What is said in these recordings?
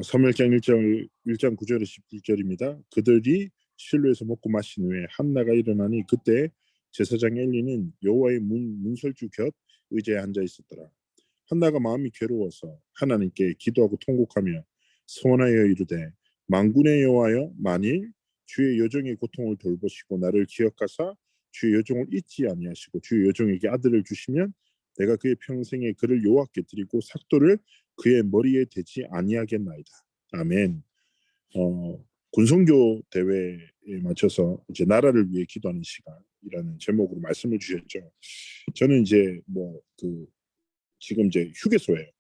사무엘상 1장 9절에 11절입니다. 그들이 실로에서 먹고 마신 후에 한나가 일어나니 그때 제사장 엘리는 여호와의 문설주 곁 의자에 앉아 있었더라. 한나가 마음이 괴로워서 하나님께 기도하고 통곡하며 소원하여 이르되 만군의 여호와여, 만일 주의 여종의 고통을 돌보시고 나를 기억하사 주의 여종을 잊지 아니하시고 주의 여종에게 아들을 주시면 내가 그의 평생에 그를 여호와께 드리고 삭도를 그의 머리에 대지 아니하겠나이다. 아멘. 군성교 대회에 맞춰서 이제 나라를 위해 기도하는 시간이라는 제목으로 말씀을 주셨죠. 저는 이제 지금 이제 휴게소에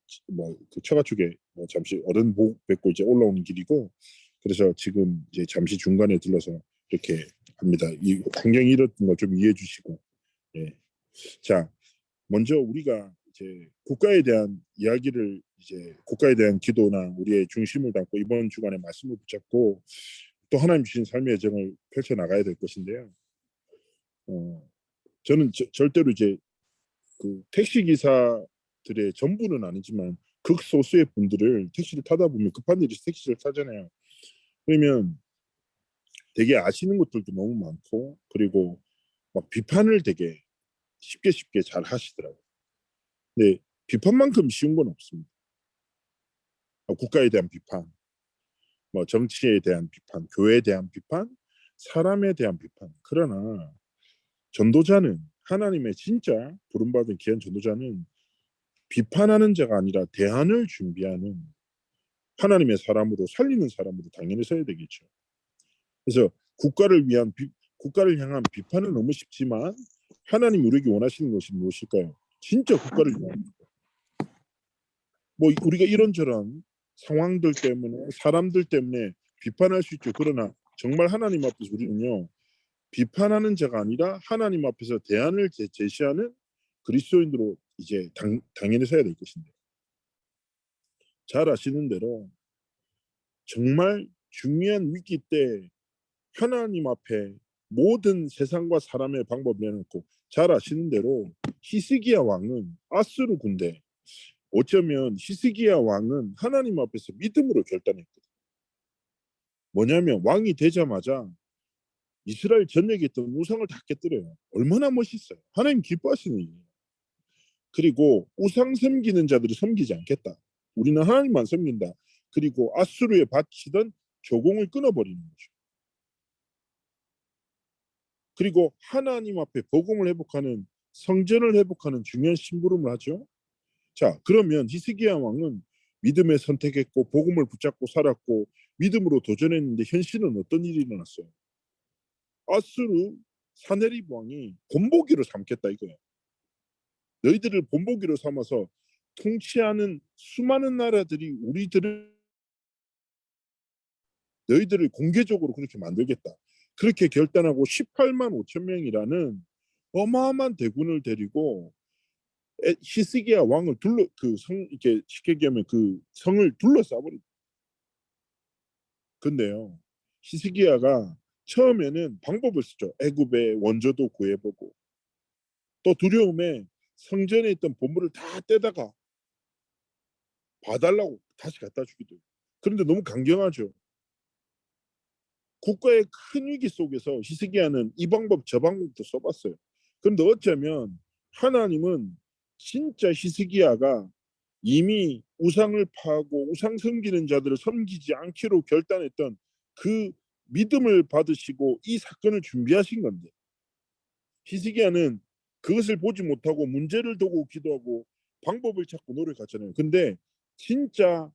그 처가축에 잠시 어른 뵙고 이제 올라오는 길이고, 그래서 지금 이제 잠시 중간에 들러서 이렇게 합니다. 이 환경이 이렇던 거 좀 이해해 주시고. 예. 자, 먼저 우리가 이제 국가에 대한 이야기를, 이제 국가에 대한 기도나 우리의 중심을 담고 이번 주간에 말씀을 붙잡고 또 하나님 주신 삶의 여정을 펼쳐 나가야 될 것인데요. 저는 절대로 이제 그 택시 기사들의 전부는 아니지만 극소수의 분들을 택시를 타다 보면 급한 일이 택시를 타잖아요. 그러면 되게 아시는 것들도 너무 많고, 그리고 막 비판을 되게 쉽게 잘 하시더라고요. 근데 비판만큼 쉬운 건 없습니다. 국가에 대한 비판, 정치에 대한 비판, 교회에 대한 비판, 사람에 대한 비판. 그러나 전도자는, 하나님의 진짜 부름받은 귀한 전도자는 비판하는 자가 아니라 대안을 준비하는 하나님의 사람으로, 살리는 사람으로 당연히 서야 되겠죠. 그래서 국가를 향한 비판은 너무 쉽지만 하나님 우리에게 원하시는 것이 무엇일까요? 진짜 국가를 위한, 우리가 이런저런 상황들 때문에, 사람들 때문에 비판할 수 있죠. 그러나 정말 하나님 앞에서 우리는요, 비판하는 자가 아니라 하나님 앞에서 대안을 제시하는 그리스도인으로 이제 당연히 서야 될 것인데, 잘 아시는 대로 정말 중요한 위기 때 하나님 앞에 모든 세상과 사람의 방법을 내놓고, 잘 아시는 대로 히스기야 왕은 아수르 군대, 어쩌면 히스기야 왕은 하나님 앞에서 믿음으로 결단했거든요. 뭐냐면 왕이 되자마자 이스라엘 전역에 있던 우상을 다 깨뜨려요. 얼마나 멋있어요. 하나님 기뻐하시는 일이에요. 그리고 우상 섬기는 자들이 섬기지 않겠다. 우리는 하나님만 섬긴다. 그리고 아수르에 바치던 조공을 끊어버리는 거죠. 그리고 하나님 앞에 복음을 회복하는, 성전을 회복하는 중요한 심부름을 하죠. 자, 그러면 히스기야 왕은 믿음에 선택했고 복음을 붙잡고 살았고 믿음으로 도전했는데 현실은 어떤 일이 일어났어요? 아수르 사네립 왕이 본보기로 삼겠다 이거예요. 너희들을 본보기로 삼아서 통치하는 수많은 나라들이 너희들을 공개적으로 그렇게 만들겠다. 그렇게 결단하고 18만 5천 명이라는 어마어마한 대군을 데리고 히스기야 왕을 이렇게 쉽게 얘기하면 그 성을 둘러싸버립니다. 근데요, 히스기야가 처음에는 방법을 쓰죠. 애굽의 원조도 구해보고, 또 두려움에 성전에 있던 보물을 다 떼다가 봐달라고 다시 갖다 주기도 해요. 그런데 너무 강경하죠. 국가의 큰 위기 속에서 히스기야는 이 방법 저 방법도 써봤어요. 그런데 어쩌면 하나님은 진짜 히스기야가 이미 우상을 파하고 우상 섬기는 자들을 섬기지 않기로 결단했던 그 믿음을 받으시고 이 사건을 준비하신 건데, 히스기야는 그것을 보지 못하고 문제를 두고 기도하고 방법을 찾고 노력하잖아요. 근데 진짜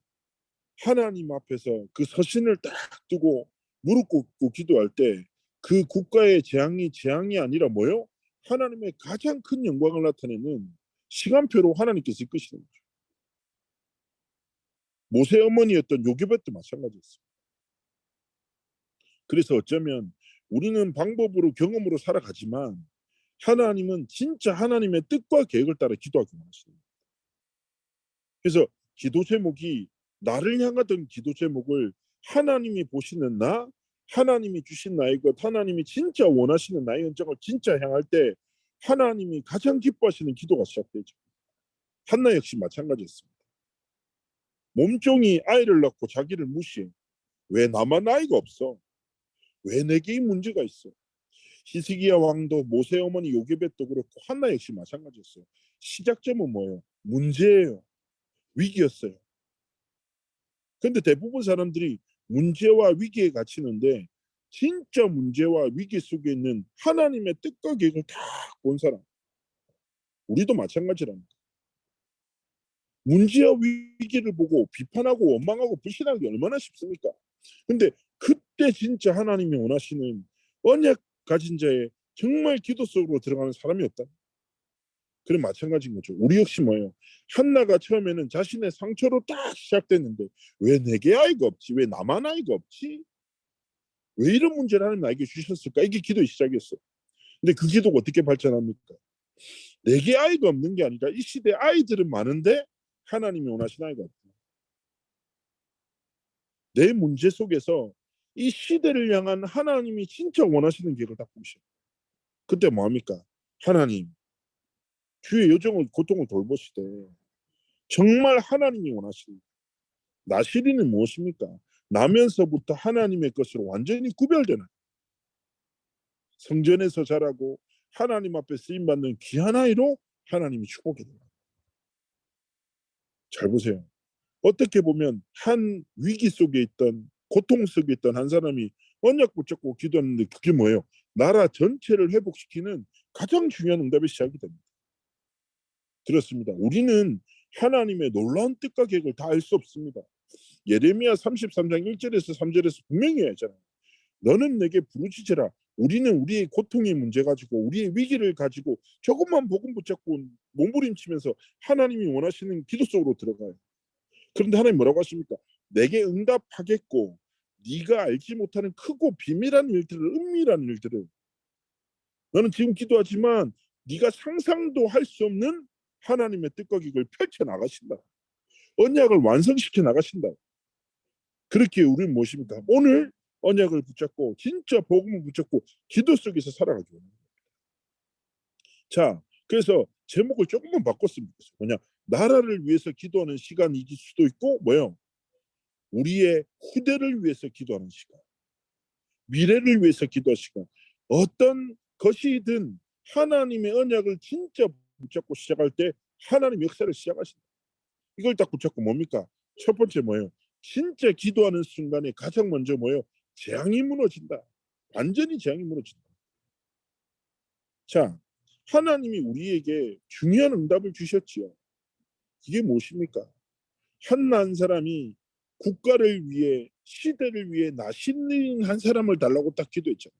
하나님 앞에서 그 서신을 딱 두고 무릎 꿇고 기도할 때 그 국가의 재앙이 아니라 뭐요? 하나님의 가장 큰 영광을 나타내는 시간표로 하나님께서 이끄시는 거죠. 모세 어머니였던 요게벳도 마찬가지였어요. 그래서 어쩌면 우리는 방법으로 경험으로 살아가지만 하나님은 진짜 하나님의 뜻과 계획을 따라 기도하기 원하십니다. 그래서 기도 제목이, 나를 향하던 기도 제목을 하나님이 보시는 나, 하나님이 주신 나의 것, 하나님이 진짜 원하시는 나의 현장을 진짜 향할 때 하나님이 가장 기뻐하시는 기도가 시작되죠. 한나 역시 마찬가지였습니다. 몸종이 아이를 낳고 자기를 무시해. 왜 나만 아이가 없어? 왜 내게 이 문제가 있어? 히스기야 왕도 모세 어머니 요게벳도 그렇고 한나 역시 마찬가지였어요. 시작점은 뭐예요? 문제예요. 위기였어요. 근데 대부분 사람들이 문제와 위기에 갇히는데 진짜 문제와 위기 속에 있는 하나님의 뜻과 계획을 다 본 사람. 우리도 마찬가지랍니다. 문제와 위기를 보고 비판하고 원망하고 불신하는 게 얼마나 쉽습니까? 근데 그때 진짜 하나님이 원하시는 언약 가진 자의 정말 기도 속으로 들어가는 사람이 없다. 그럼 마찬가지인 거죠. 우리 역시 뭐예요? 한나가 처음에는 자신의 상처로 딱 시작됐는데 왜 내게 아이가 없지? 왜 나만 아이가 없지? 왜 이런 문제를 하나님 나에게 주셨을까? 이게 기도의 시작이었어요. 근데 그 기도가 어떻게 발전합니까? 내게 아이가 없는 게 아니라 이 시대에 아이들은 많은데 하나님이 원하시는 아이가 없다. 내 문제 속에서 이 시대를 향한 하나님이 진짜 원하시는 계획을 딱 보시죠. 그때 뭐합니까? 하나님, 주의 여정을 고통을 돌보시되 정말 하나님이 원하시는 나시리는 무엇입니까? 나면서부터 하나님의 것으로 완전히 구별되는 성전에서 자라고 하나님 앞에 쓰임받는 귀한 아이로 하나님이 축복해 줍니다. 잘 보세요. 어떻게 보면 한 위기 속에 있던 고통 속에 있던 한 사람이 언약 붙잡고 기도하는데 그게 뭐예요? 나라 전체를 회복시키는 가장 중요한 응답의 시작이 됩니다. 그렇습니다. 우리는 하나님의 놀라운 뜻과 계획을 다 알 수 없습니다. 예레미야 33장 1절에서 3절에서 분명히 하잖아요. 너는 내게 부르짖으라. 우리는 우리의 고통의 문제 가지고 우리의 위기를 가지고 조금만 복음 붙잡고 몸부림치면서 하나님이 원하시는 기도 속으로 들어가요. 그런데 하나님 뭐라고 하십니까? 내게 응답하겠고 네가 알지 못하는 크고 비밀한 일들을 은밀한 일들을 너는 지금 기도하지만 네가 상상도 할 수 없는 하나님의 뜻과 계획을 펼쳐 나가신다. 언약을 완성시켜 나가신다. 그렇게 우리는 무엇입니까? 오늘 언약을 붙잡고 진짜 복음을 붙잡고 기도 속에서 살아가죠. 자, 그래서 제목을 조금만 바꿨으면 좋겠어요. 뭐냐? 나라를 위해서 기도하는 시간일 수도 있고 뭐요? 우리의 후대를 위해서 기도하는 시간, 미래를 위해서 기도하는 시간. 어떤 것이든 하나님의 언약을 진짜 붙잡고 시작할 때 하나님 역사를 시작하신다. 이걸 딱 붙잡고 뭡니까? 첫 번째 뭐예요? 진짜 기도하는 순간에 가장 먼저 뭐예요? 재앙이 무너진다. 완전히 재앙이 무너진다. 자, 하나님이 우리에게 중요한 응답을 주셨지요. 이게 무엇입니까? 한 사람이 국가를 위해 시대를 위해 나시는 한 사람을 달라고 딱 기도했잖아요.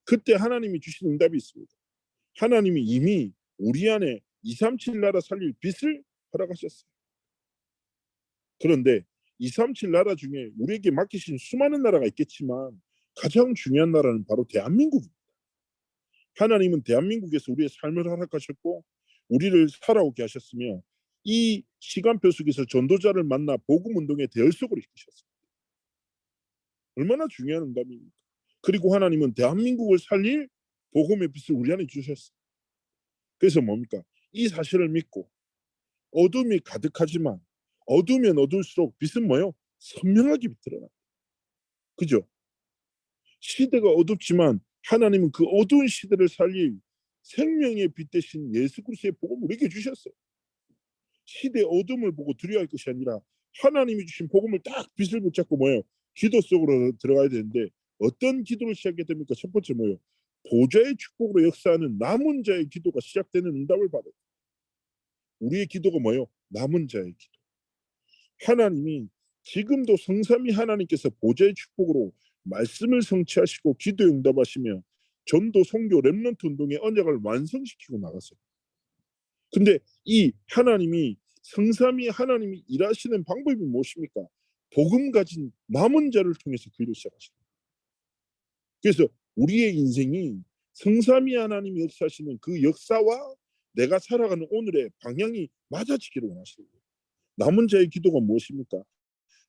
그때 하나님이 주신 응답이 있습니다. 하나님이 이미 우리 안에 237 나라 살릴 빚을 허락하셨어요. 그런데 237 나라 중에 우리에게 맡기신 수많은 나라가 있겠지만 가장 중요한 나라는 바로 대한민국입니다. 하나님은 대한민국에서 우리의 삶을 허락하셨고 우리를 살아오게 하셨으며 이 시간표 속에서 전도자를 만나 복음 운동의 대열 속으로 이끄셨습니다. 얼마나 중요한 응답입니까? 그리고 하나님은 대한민국을 살릴 복음의 빛을 우리 안에 주셨어요. 그래서 뭡니까? 이 사실을 믿고 어둠이 가득하지만 어두우면 어두울수록 빛은 뭐예요? 선명하게 드러나. 그죠? 시대가 어둡지만 하나님은 그 어두운 시대를 살릴 생명의 빛 대신 예수 그리스도의 복음을 우리에게 주셨어요. 시대의 어둠을 보고 두려워할 것이 아니라 하나님이 주신 복음을 딱 빛을 붙잡고 뭐예요? 기도 속으로 들어가야 되는데 어떤 기도를 시작하게 됩니까? 첫 번째 뭐예요? 보좌의 축복으로 역사하는 남은 자의 기도가 시작되는 응답을 받아요. 우리의 기도가 뭐예요? 남은 자의 기도. 하나님이 지금도 성삼위 하나님께서 보좌의 축복으로 말씀을 성취하시고 기도 응답하시며 전도 선교 렘넌트 운동의 언약을 완성시키고 나갔어요. 근데 이 하나님이 성삼위 하나님이 일하시는 방법이 무엇입니까? 복음 가진 남은 자를 통해서 그 일을 시작하시는 거예요. 그래서 우리의 인생이 성삼위 하나님이 역사하시는 그 역사와 내가 살아가는 오늘의 방향이 맞아지기를 원하시는 거예요. 남은 자의 기도가 무엇입니까?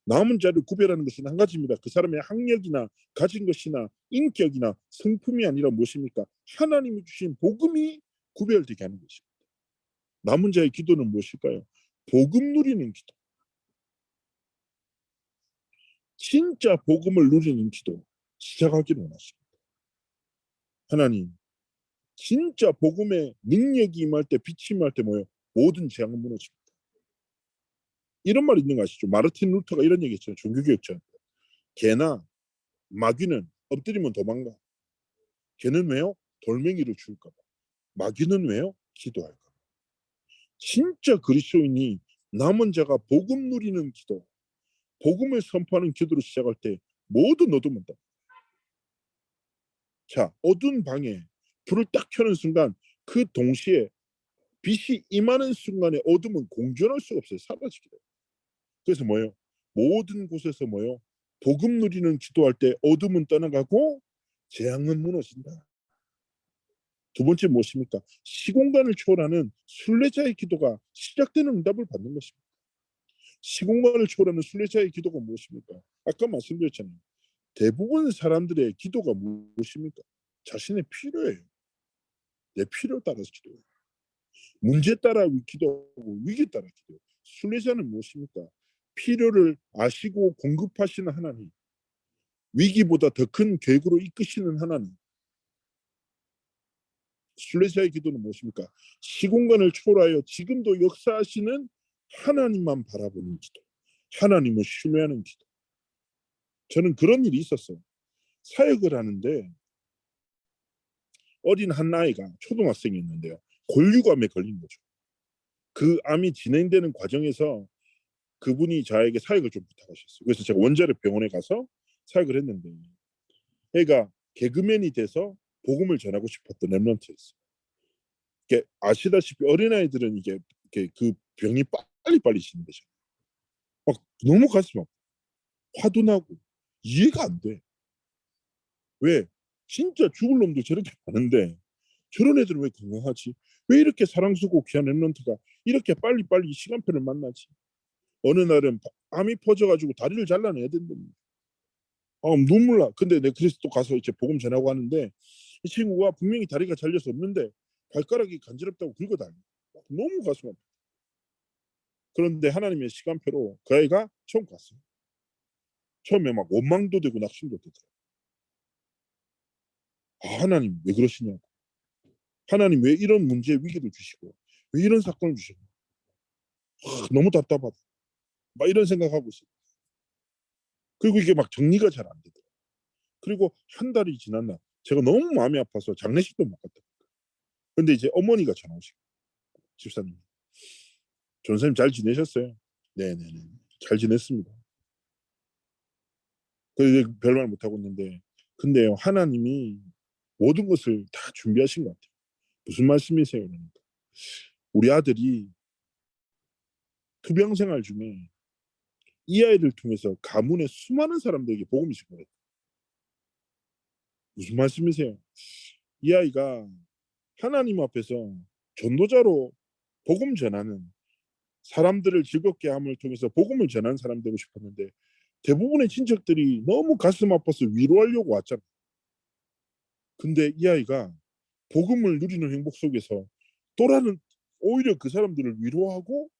남은 자를 구별하는 것은 한 가지입니다. 그 사람의 학력이나 가진 것이나 인격이나 성품이 아니라 무엇입니까? 하나님이 주신 복음이 구별되게 하는 것입니다. 남은 자의 기도는 무엇일까요? 복음 누리는 기도. 진짜 복음을 누리는 기도 시작하기를 원하십니다. 하나님, 진짜 복음의 능력이 임할 때, 빛이 임할 때 뭐예요? 모든 재앙은 무너집니다. 이런 말 있는 거 아시죠? 마르틴 루터가 이런 얘기 했잖아요. 종교개혁자. 개나 마귀는 엎드리면 도망가. 개는 왜요? 돌멩이를 줄까 봐. 마귀는 왜요? 기도할까 봐. 진짜 그리스도인이 남은 자가 복음 누리는 기도, 복음을 선포하는 기도로 시작할 때 모든 어둠은 다. 자, 어두운 방에 불을 딱 켜는 순간 그 동시에 빛이 임하는 순간에 어둠은 공존할 수가 없어요. 사라지게 돼요. 그래서 뭐예요? 모든 곳에서 뭐예요? 복음 누리는 기도할 때 어둠은 떠나가고 재앙은 무너진다. 두 번째 무엇입니까? 시공간을 초월하는 순례자의 기도가 시작되는 응답을 받는 것입니다. 시공간을 초월하는 순례자의 기도가 무엇입니까? 아까 말씀드렸잖아요. 대부분 사람들의 기도가 무엇입니까? 자신의 필요예요. 내 필요 따라서 기도해요. 문제 따라 기도하고 위기 따라 기도해요. 순례자는 무엇입니까? 필요를 아시고 공급하시는 하나님, 위기보다 더 큰 계획으로 이끄시는 하나님. 순례자의 기도는 무엇입니까? 시공간을 초월하여 지금도 역사하시는 하나님만 바라보는 기도, 하나님을 신뢰하는 기도. 저는 그런 일이 있었어요. 사역을 하는데 어린 한 아이가 초등학생이었는데요. 골류감에 걸린 거죠. 그 암이 진행되는 과정에서 그분이 저에게 사역을 좀 부탁하셨어요. 그래서 제가 원자력 병원에 가서 사역을 했는데, 애가 개그맨이 돼서 복음을 전하고 싶었던 랩런트였어요. 이게 아시다시피 어린아이들은 이게 그 병이 빨리빨리 진행되죠. 막 너무 가슴 아파. 화도 나고 이해가 안 돼. 왜? 진짜 죽을 놈도 저렇게 많은데 저런 애들은 왜 건강하지? 왜 이렇게 사랑스럽고 귀한 랩런트가 이렇게 빨리빨리 시간표를 만나지? 어느 날은 암이 퍼져가지고 다리를 잘라내야 된답니다. 눈물 나. 근데 내가 그래서 또 가서 이제 복음 전하고 하는데 이 친구가 분명히 다리가 잘려서 없는데 발가락이 간지럽다고 긁어 다녀. 너무 가슴 아파. 그런데 하나님의 시간표로 그 아이가 처음 갔어요. 처음에 막 원망도 되고 낙심도 되더라고요. 하나님 왜 그러시냐고. 하나님 왜 이런 문제 위기를 주시고 왜 이런 사건을 주시고 너무 답답하다. 막 이런 생각하고 있어요. 그리고 이게 막 정리가 잘 안 되더라고요. 그리고 한 달이 지난 날 제가 너무 마음이 아파서 장례식도 못 갔다. 근데 이제 어머니가 전화 오시고 집사님 전사님 잘 지내셨어요? 네네네 잘 지냈습니다. 그래서 별말 못하고 있는데 근데요 하나님이 모든 것을 다 준비하신 것 같아요. 무슨 말씀이세요? 그러니까 우리 아들이 투병 생활 중에 이 아이를 통해서 가문의 수많은 사람들에게 복음이 전해요. 무슨 말씀이세요? 이 아이가 하나님 앞에서 전도자로 복음 전하는 사람들을 즐겁게 함을 통해서 복음을 전하는 사람 되고 싶었는데 대부분의 친척들이 너무 가슴 아파서 위로하려고 왔잖아요. 근데 이 아이가 복음을 누리는 행복 속에서 또라는 오히려 그 사람들을 위로하고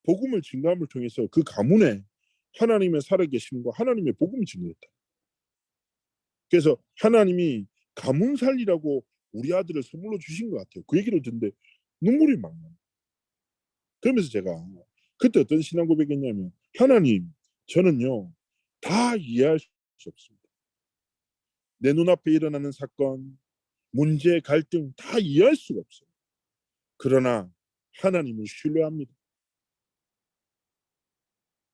복음을 증가함을 통해서 그 가문에 하나님의 살아계심과 하나님의 복음이 증거했다. 그래서 하나님이 가문 살리라고 우리 아들을 선물로 주신 것 같아요. 그 얘기를 듣는데 눈물이 막 나요. 그러면서 제가 그때 어떤 신앙 고백했냐면 하나님 저는요 다 이해할 수 없습니다. 내 눈앞에 일어나는 사건, 문제, 갈등 다 이해할 수가 없어요. 그러나 하나님을 신뢰합니다.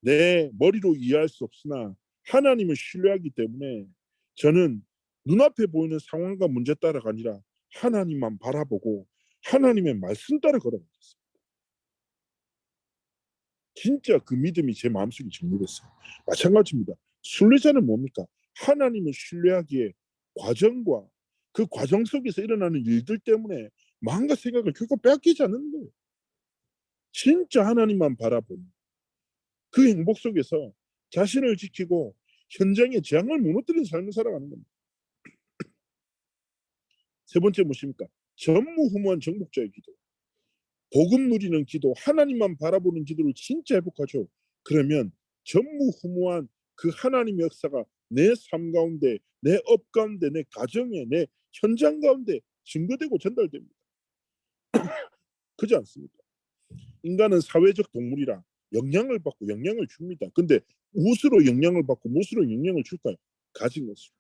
내 머리로 이해할 수 없으나 하나님을 신뢰하기 때문에 저는 눈앞에 보이는 상황과 문제 따라가 아니라 하나님만 바라보고 하나님의 말씀 따라 걸어가겠습니다. 진짜 그 믿음이 제 마음속에 정리됐어요. 마찬가지입니다. 순례자는 뭡니까? 하나님을 신뢰하기에 과정과 그 과정 속에서 일어나는 일들 때문에 마음과 생각을 결코 빼앗기지 않는 거예요. 진짜 하나님만 바라보는 그 행복 속에서 자신을 지키고 현장의 재앙을 무너뜨리는 삶을 살아가는 겁니다. 세 번째 무엇입니까? 전무후무한 정복자의 기도. 복음 누리는 기도, 하나님만 바라보는 기도를 진짜 회복하죠. 그러면 전무후무한 그 하나님의 역사가 내 삶 가운데, 내 업 가운데, 내 가정에, 내 현장 가운데 증거되고 전달됩니다. 그렇지 않습니까? 인간은 사회적 동물이라 영향을 받고 영향을 줍니다. 근데 무엇으로 영향을 받고 무엇으로 영향을 줄까요? 가진 것으로.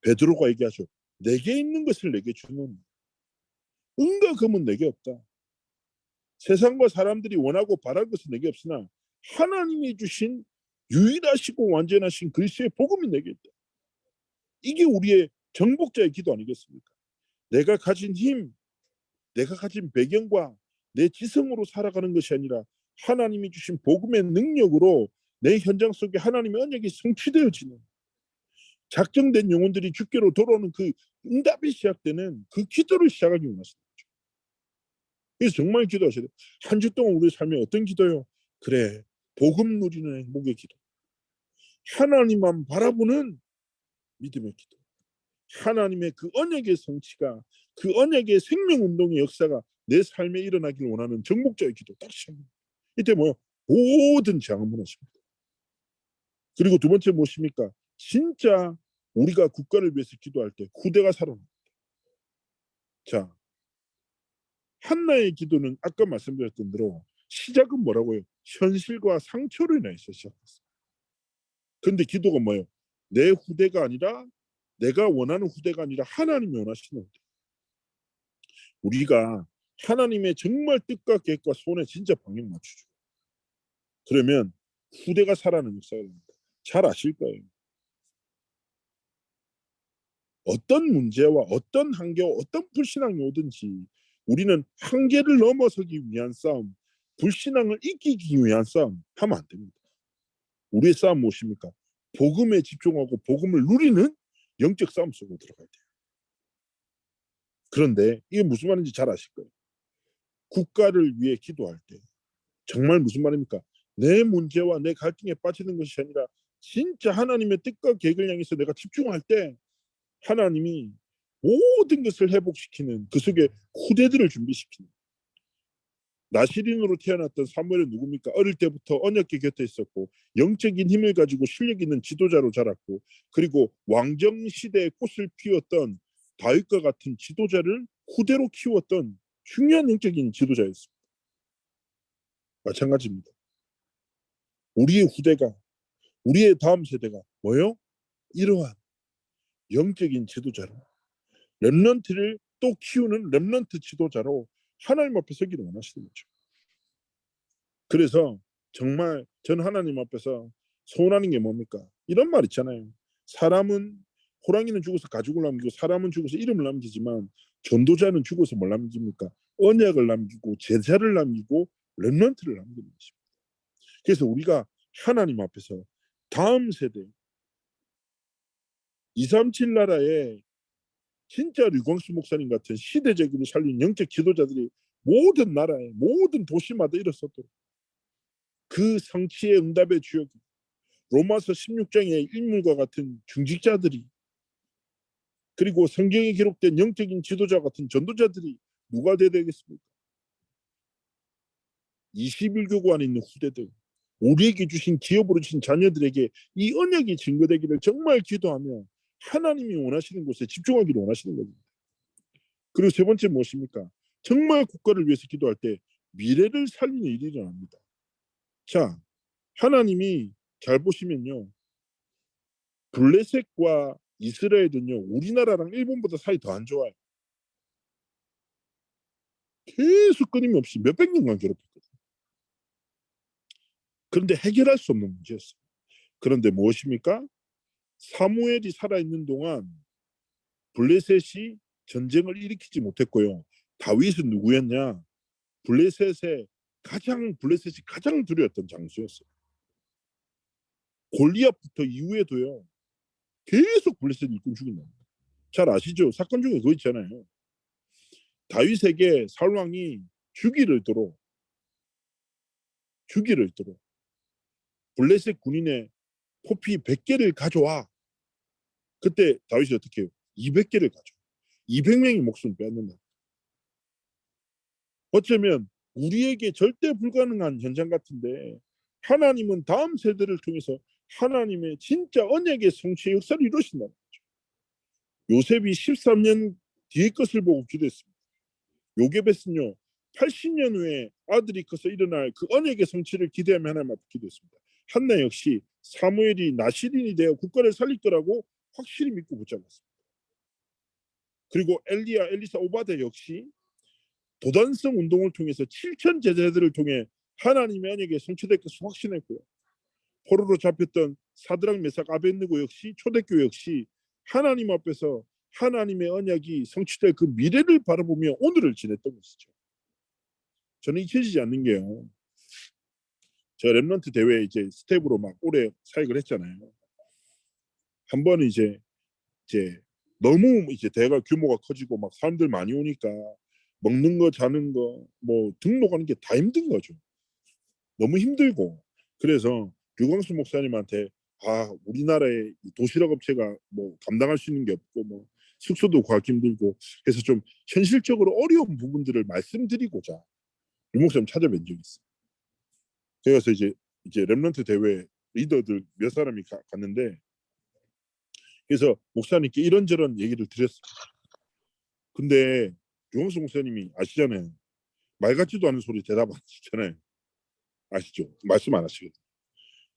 베드로가 얘기하죠. 내게 있는 것을 내게 주는 은과 금은 내게 없다. 세상과 사람들이 원하고 바랄 것은 내게 없으나 하나님이 주신 유일하시고 완전하신 그리스도의 복음이 내게 있다. 이게 우리의 정복자의 기도 아니겠습니까? 내가 가진 힘, 내가 가진 배경과 내 지성으로 살아가는 것이 아니라 하나님이 주신 복음의 능력으로 내 현장 속에 하나님의 언약이 성취되어지는, 작정된 영혼들이 주께로 돌아오는 그 응답이 시작되는 그 기도를 시작하기 원하십니다. 그래서 정말 기도하셔야 돼요. 한 주 동안 우리 삶에 어떤 기도요? 그래, 복음 누리는 행복의 기도, 하나님만 바라보는 믿음의 기도, 하나님의 그 언약의 성취가, 그 언약의 생명운동의 역사가 내 삶에 일어나길 원하는 정복자의 기도 딱 시작합니다. 이때 뭐요? 모든 재앙을 무너집니다. 그리고 두 번째 무엇입니까? 진짜 우리가 국가를 위해서 기도할 때 후대가 살아납니다. 자, 한나의 기도는 아까 말씀드렸던 대로 시작은 뭐라고요? 현실과 상처로 인해서 시작했어요. 근데 기도가 뭐예요? 내 후대가 아니라, 내가 원하는 후대가 아니라 하나님이 원하시는 후대. 우리가 하나님의 정말 뜻과 계획과 소원에 진짜 방향 맞추죠. 그러면 후대가 살아나는 역사가 됩니다. 잘 아실 거예요. 어떤 문제와 어떤 한계와 어떤 불신앙이 오든지 우리는 한계를 넘어서기 위한 싸움, 불신앙을 이기기 위한 싸움 하면 안 됩니다. 우리의 싸움 무엇입니까? 복음에 집중하고 복음을 누리는 영적 싸움 속으로 들어가야 돼요. 그런데 이게 무슨 말인지 잘 아실 거예요. 국가를 위해 기도할 때 정말 무슨 말입니까? 내 문제와 내 갈등에 빠지는 것이 아니라 진짜 하나님의 뜻과 계획을 향해서 내가 집중할 때 하나님이 모든 것을 회복시키는, 그 속에 후대들을 준비시키는. 나시린으로 태어났던 사무엘은 누굽니까? 어릴 때부터 언약궤 곁에 있었고 영적인 힘을 가지고 실력 있는 지도자로 자랐고, 그리고 왕정 시대의 꽃을 피웠던 다윗과 같은 지도자를 후대로 키웠던 중요한 영적인 지도자였습니다. 마찬가지입니다. 우리의 후대가, 우리의 다음 세대가 뭐요? 이러한 영적인 지도자로, 렘넌트를 또 키우는 렘넌트 지도자로 하나님 앞에 서기를 원하시는 거죠. 그래서 정말 저는 하나님 앞에서 소원하는 게 뭡니까? 이런 말 있잖아요. 사람은, 호랑이는 죽어서 가죽을 남기고 사람은 죽어서 이름을 남기지만 전도자는 죽어서 뭘 남깁니까? 언약을 남기고 제자를 남기고 렘넌트를 남기는 것입니다. 그래서 우리가 하나님 앞에서 다음 세대 237 나라의 진짜 류광수 목사님 같은 시대적으로 살린 영적 지도자들이 모든 나라에, 모든 도시마다 일었었도록 그 성취의 응답의 주역이 로마서 16장의 인물과 같은 중직자들이, 그리고 성경에 기록된 영적인 지도자 같은 전도자들이 누가 돼야 되겠습니까? 21교구 안에 있는 후대들, 우리에게 주신 기업으로 주신 자녀들에게 이 언약이 증거되기를 정말 기도하며 하나님이 원하시는 곳에 집중하기를 원하시는 겁니다. 그리고 세 번째 무엇입니까? 정말 국가를 위해서 기도할 때 미래를 살리는 일이 일어납니다. 자, 하나님이 잘 보시면요, 블레셋과 이스라엘은요 우리나라랑 일본보다 사이 더 안 좋아요. 계속 끊임없이 몇백 년간 괴롭혔거든요. 그런데 해결할 수 없는 문제였어요. 그런데 무엇입니까? 사무엘이 살아있는 동안 블레셋이 전쟁을 일으키지 못했고요. 다윗은 누구였냐? 블레셋이 가장 두려웠던 장수였어요. 골리앗부터 이후에도요 계속 블레셋 일꾼 죽인다. 잘 아시죠? 사건 중에 그거 있잖아요. 다윗에게 사울 왕이 주기를 도록 블레셋 군인의 포피 100개를 가져와. 그때 다윗이 어떻게 해요? 200개를 가져. 200명의 목숨을 뺏는다. 어쩌면 우리에게 절대 불가능한 현장 같은데 하나님은 다음 세대를 통해서 하나님의 진짜 언약의 성취의 역사를 이루신다는 거죠. 요셉이 13년 뒤의 것을 보고 기도했습니다. 요게벳은요 80년 후에 아들이 커서 일어날 그 언약의 성취를 기대하며 하나님 앞에 기도했습니다. 한나 역시 사무엘이 나시린이 되어 국가를 살릴 거라고 확실히 믿고 붙잡았습니다. 그리고 엘리야, 엘리사, 오바데 역시 도단성 운동을 통해서 7천 제자들을 통해 하나님의 언약이 성취될 것을 확신했고요. 포로로 잡혔던 사드락, 메삭, 아벳느고 역시 초대교회 역시 하나님 앞에서 하나님의 언약이 성취될 그 미래를 바라보며 오늘을 지냈던 것이죠. 저는 잊혀지지 않는 게요. 저 렘넌트 대회 이제 스텝으로 막 오래 사역을 했잖아요. 한 번은 이제 너무 이제 대회가 규모가 커지고 막 사람들 많이 오니까 먹는 거 자는 거 뭐 등록하는 게 다 힘든 거죠. 너무 힘들고 그래서 류광수 목사님한테 우리나라의 도시락 업체가 뭐 감당할 수 있는 게 없고 뭐 숙소도 구하기 힘들고 그래서 좀 현실적으로 어려운 부분들을 말씀드리고자 류 목사님 찾아뵌 적이 있어요. 그래서 이제 렘넌트 대회 리더들 몇 사람이 갔는데 그래서 목사님께 이런저런 얘기를 드렸어요. 근데 류광수 목사님이 아시잖아요. 말 같지도 않은 소리 대답 안 하시잖아요. 아시죠? 말씀 안 하시거든요.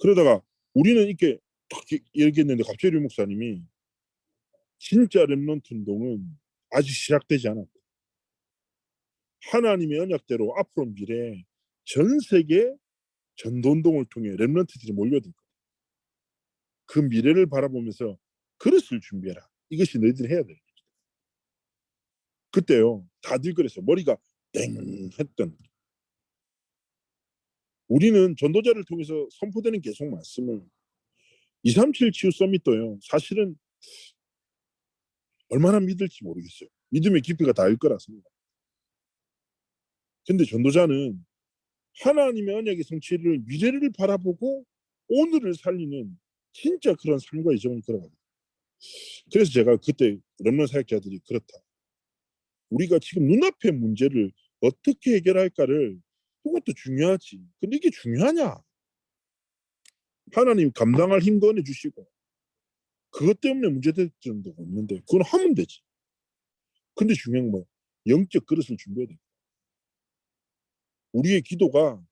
그러다가 우리는 이렇게 탁 얘기했는데 갑자기 류 목사님이 진짜 렘넌트 운동은 아직 시작되지 않았다. 하나님의 언약대로 앞으로 미래에 전 세계 전도운동을 통해 렘넌트들이 몰려들 거다. 그 미래를 바라보면서 그릇을 준비해라. 이것이 너희들이 해야 돼. 그때요. 다들 그랬어요. 머리가 땡 했던. 우리는 전도자를 통해서 선포되는 계속 말씀을 237 치유 서밋도요. 사실은 얼마나 믿을지 모르겠어요. 믿음의 깊이가 다일 거라서입니다. 근데 전도자는 하나님의 언약의 성취를 미래를 바라보고 오늘을 살리는 진짜 그런 삶과 이정을 걸어가요. 그래서 제가 그때 렘넌트 사역자들이 그렇다. 우리가 지금 눈앞의 문제를 어떻게 해결할까를 그것도 중요하지. 근데 이게 중요하냐? 하나님 감당할 힘도 은혜 주시고 그것 때문에 문제될 점도 없는데 그건 하면 되지. 근데 중요한 건 뭐야? 영적 그릇을 준비해야 돼. 우리의 기도가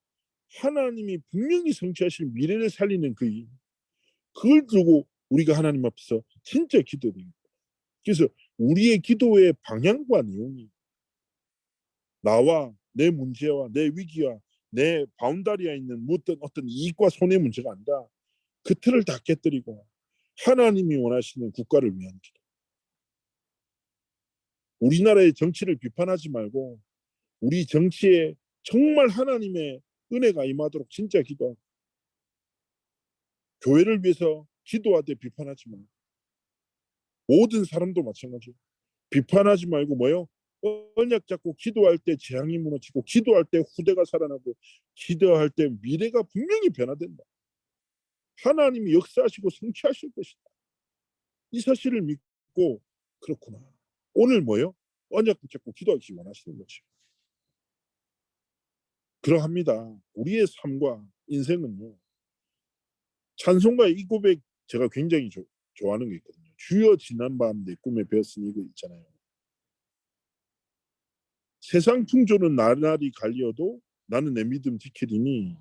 하나님이 분명히 성취하실 미래를 살리는 그걸 두고 우리가 하나님 앞에서 진짜 기도해야 됩니다. 그래서 우리의 기도의 방향과 내용이 나와 내 문제와 내 위기와 내 바운다리에 있는 어떤 이익과 손해 문제가 아니라 그 틀을 다 깨뜨리고 하나님이 원하시는 국가를 위한 기도. 우리나라의 정치를 비판하지 말고 우리 정치에 정말 하나님의 은혜가 임하도록 진짜 기도하고 교회를 위해서 기도하되 비판하지 말고 모든 사람도 마찬가지예요. 비판하지 말고 뭐요? 언약 잡고 기도할 때 재앙이 무너지고 기도할 때 후대가 살아나고 기도할 때 미래가 분명히 변화된다. 하나님이 역사하시고 성취하실 것이다. 이 사실을 믿고 그렇구나. 오늘 뭐요? 언약 붙잡고 기도하기 원하시는 거죠. 그러합니다. 우리의 삶과 인생은요. 찬송가의 이 고백 제가 굉장히 좋아하는 게 있거든요. 주여 지난밤 내 꿈에 배었으니 이거 있잖아요. 세상 풍조는 나날이 갈려도 나는 내 믿음 지키리니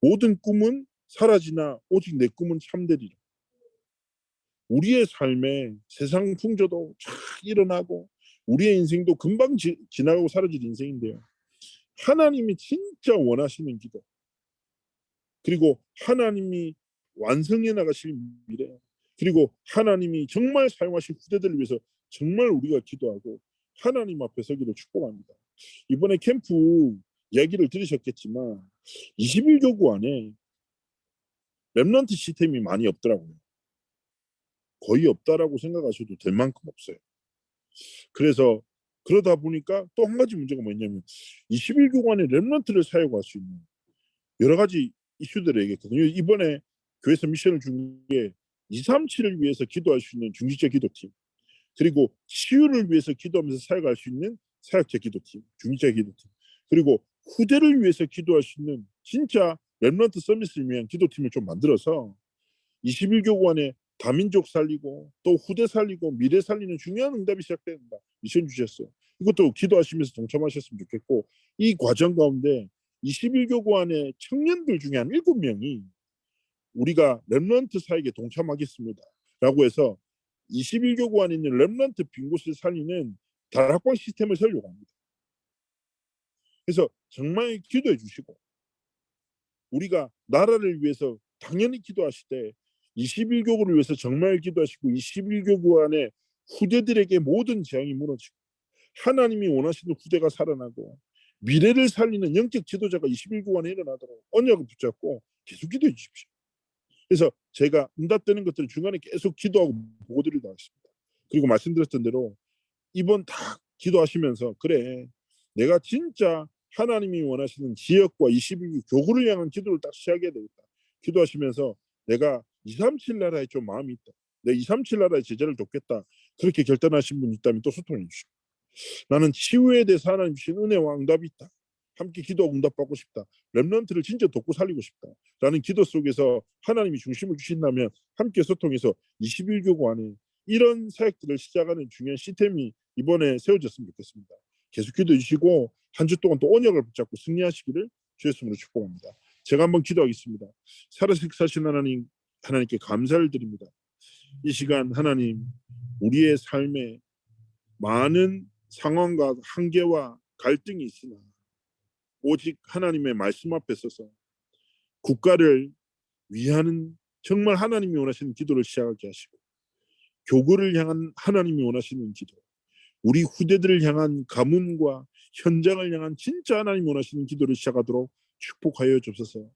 모든 꿈은 사라지나 오직 내 꿈은 참되리라. 우리의 삶에 세상 풍조도 쫙 일어나고 우리의 인생도 금방 지나가고 사라질 인생인데요. 하나님이 진짜 원하시는 기도 그리고 하나님이 완성해 나가실 미래 그리고 하나님이 정말 사용하실 후대들을 위해서 정말 우리가 기도하고 하나님 앞에 서기를 축복합니다. 이번에 캠프 이야기를 들으셨겠지만 21교구 안에 렘넌트 시스템이 많이 없더라고요. 거의 없다라고 생각하셔도 될 만큼 없어요. 그래서 그러다 보니까 또 한 가지 문제가 뭐냐면 21교구 안에 렘넌트를 사용할 수 있는 여러 가지 이슈들을 얘기했거든요. 이번에 교회에서 미션을 준 게 237을 위해서 기도할 수 있는 중직자 기도팀 그리고 치유를 위해서 기도하면서 사역할 수 있는 사역자 기도팀, 중직자 기도팀 그리고 후대를 위해서 기도할 수 있는 진짜 렘넌트 서밋을 위한 기도팀을 좀 만들어서 21개국 안에 다민족 살리고 또 후대 살리고 미래 살리는 중요한 응답이 시작된다. 미션 주셨어요. 이것도 기도하시면서 동참하셨으면 좋겠고, 이 과정 가운데 21개국 안에 청년들 중에 한 7명이 우리가 렘넌트 사역에 동참하겠습니다 라고 해서 21개국 안에 있는 렘넌트 빈 곳을 살리는 다락방 시스템을 세우려고 합니다. 그래서 정말 기도해 주시고, 우리가 나라를 위해서 당연히 기도하실 때 21개국을 위해서 정말 기도하시고 21개국 안에 후대들에게 모든 재앙이 무너지고 하나님이 원하시는 후대가 살아나고 미래를 살리는 영적 지도자가 21개국 안에 일어나도록 언약을 붙잡고 계속 기도해 주십시오. 그래서 제가 응답되는 것들을 중간에 계속 기도하고 보고 드리도록 하겠습니다. 그리고 말씀드렸던 대로 이번 다 기도하시면서, 그래, 내가 진짜 하나님이 원하시는 지역과 22개 교구를 향한 기도를 딱 시작해야 되겠다. 기도하시면서 내가 237 나라에 좀 마음이 있다, 내 237 나라의 제자를 돕겠다, 그렇게 결단하신 분 있다면 또 소통해 주시고, 나는 치유에 대해서 하나님 주신 은혜와 응답이 있다, 함께 기도하고 응답받고 싶다, 렘넌트를 진짜 돕고 살리고 싶다 라는 기도 속에서 하나님이 중심을 주신다면 함께 소통해서 21개국 안에 이런 사역들을 시작하는 중요한 시스템이 이번에 세워졌으면 좋겠습니다. 계속 기도해 주시고 한 주 동안 또 언약을 붙잡고 승리하시기를 주의 이름으로 축복합니다. 제가 한번 기도하겠습니다. 살아계신 하나님, 하나님께 감사를 드립니다. 이 시간 하나님, 우리의 삶에 많은 상황과 한계와 갈등이 있으나 오직 하나님의 말씀 앞에 서서 국가를 위하는 정말 하나님이 원하시는 기도를 시작하게 하시고, 교구를 향한 하나님이 원하시는 기도, 우리 후대들을 향한 가문과 현장을 향한 진짜 하나님이 원하시는 기도를 시작하도록 축복하여 주옵소서.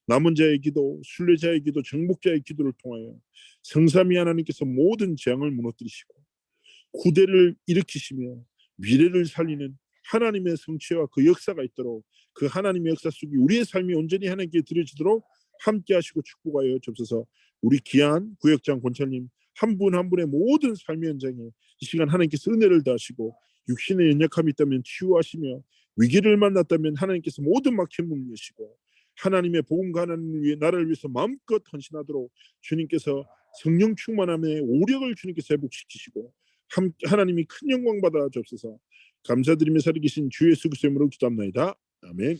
남은 자의 기도, 순례자의 기도, 정복자의 기도를 통하여 성삼위 하나님께서 모든 재앙을 무너뜨리시고 후대를 일으키시며 미래를 살리는 하나님의 성취와 그 역사가 있도록, 그 하나님의 역사 속에 우리의 삶이 온전히 하나님께 드려지도록 함께 하시고 축복하여 주옵소서. 우리 귀한 구역장 권사님 한 분 한 분의 모든 삶의 현장에 이 시간 하나님께서 은혜를 다하시고, 육신의 연약함이 있다면 치유하시며, 위기를 만났다면 하나님께서 모든 막힘을 여시고, 하나님의 복음과 하나님의 나라를 위해서 마음껏 헌신하도록 주님께서 성령 충만함의 오력을 주님께서 회복시키시고 하나님이 큰 영광 받아 주옵소서. 감사드리며 살아계신 주 예수 그리스도의 이름으로 기도합나이다. 아멘.